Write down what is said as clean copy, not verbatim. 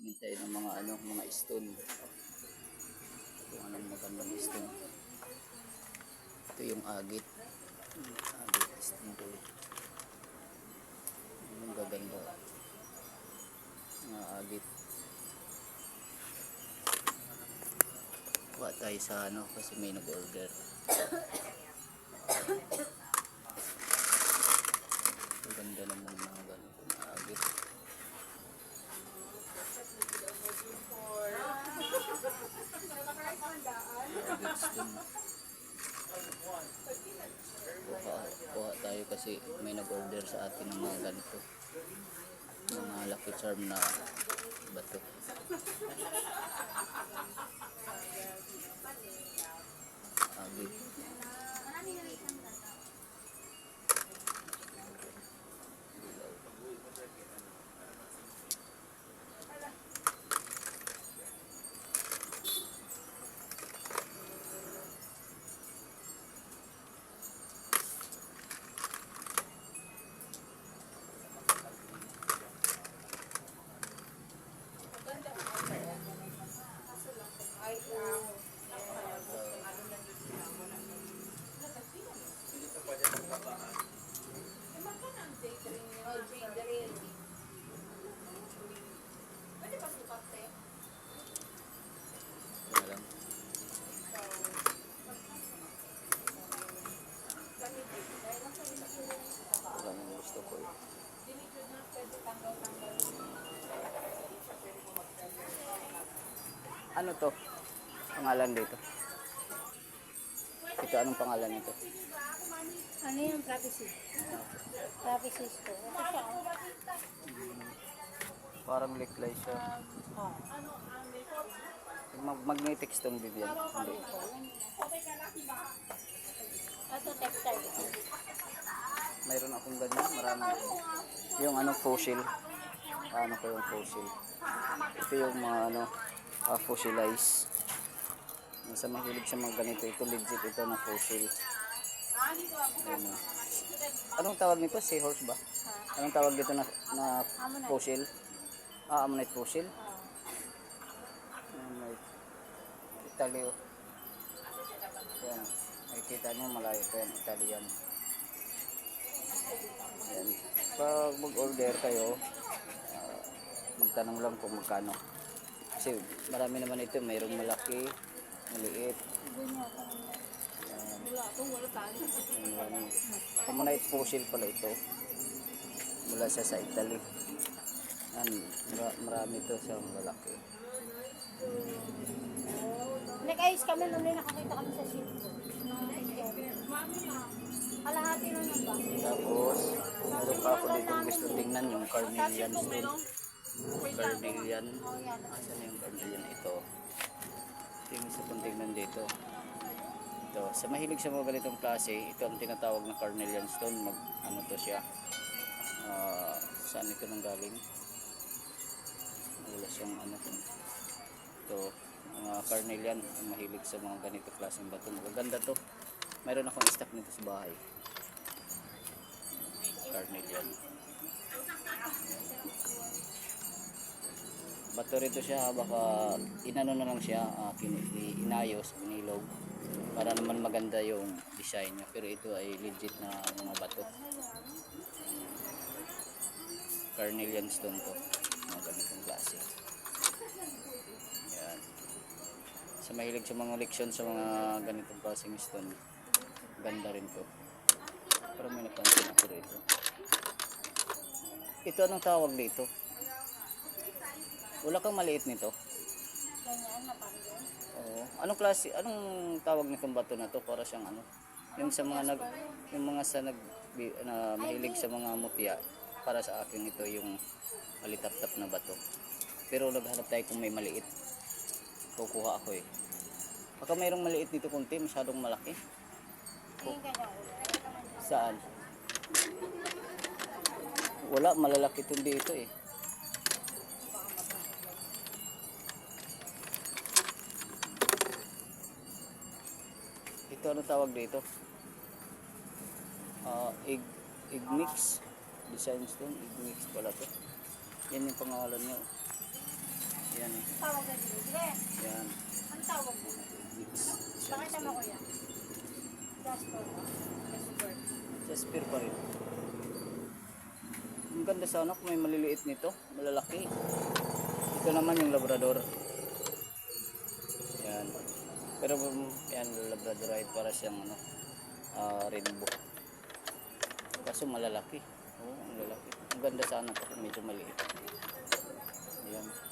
Hinintay ng mga mga stone. Kung anong magandang stone. Ito yung agit. Agit stone to. Yung gaganda. Mga agit. Kuha tayo sa kasi may nag-order. Ganda naman mga ganito na agit. Kuha tayo kasi may nag-order sa atin ng mga ganito. Mga lucky charm na bato. Agit. Gusto ko Ano to? Pangalan dito? Ito anong pangalan nito? Ano yung trapezius? Trapezius to. Ito siya. Parang liklay siya. Magnetic stone din yan. Hindi. Ito textile. Mayroon akong ganyan. Marami. Yung fossil. Ano ko yung fossil. Ito yung mga fossilize. Sa mahilig sa mga ganito. Ito legit ito na fossil. Anong tawag nito? Seahorse ba? Anong tawag dito na fossil? Ammonite fossil? Ammonite. Italy. Yan. Makikita nyo malayo ito yan. Italian. Yan. Pag mag-order kayo, magtanong lang kung magkano. Kasi marami naman ito. Mayroong malaki, maliit. Ammonite fossil pala ito. Mula siya sa Italy. Yan, marami ito sa malaki. Nag-ayos kami nung nakakita kami sa ship. Kalahati lang yan ba? Tapos, meron pa ako dito gusto tingnan yung carnelian stone. Carnelian. Asan na yung carnelian? Ito. Ito yung isa kong tingnan dito. Ito. Sa mahilig sa mga ganitong klase, ito ang tinatawag na carnelian stone. To siya. Saan ito nang galing? Wala siyang ito. Mga carnelian ang mahilig sa mga ganitong klaseng bato. Maganda to. Mayroon akong stock nito sa bahay. Carnelian. Bato rito siya, baka inano na lang siya, inayos, inilog para naman maganda yung design niya. Pero ito ay legit na mga bato. Carnelian stone to. Mga ganitong klase. Yan. Sa mahilig sa mga leksyon sa mga ganitong klaseng stone, ganda rin to. Pero may napansin ako rito. Ito anong tawag dito? Wala kang maliit nito? Ganyan, napanggan. Oo. Anong klase, anong tawag nitong bato na to? Para siyang yung sa mga mahilig sa mga mutya, para sa akin ito yung malitap-tap na bato. Pero naghanap tayo kung may maliit. Kukuha ako eh. Baka mayroong maliit dito kunti, masyadong malaki. Yung ganyan ulo. Saan? Wala, malalaki itong dito eh. Ito ano tawag dito? Egg mix. Design stone, egg mix pala to. Yan yung pangalan nyo. tawag na dito? Sige, Yan. ang tawag mo. Pakita mo kuya. Jasper ba? Jasper. Jasper pa rin. Ang ganda sana kung may maliliit nito. Malalaki. Ito naman yung Labrador. Yan. Pero yan, Labrador ay para siyang ano, rainbow. Kaso malalaki. Oo, ang lalaki. Ang ganda sana kung medyo maliit. Ayan.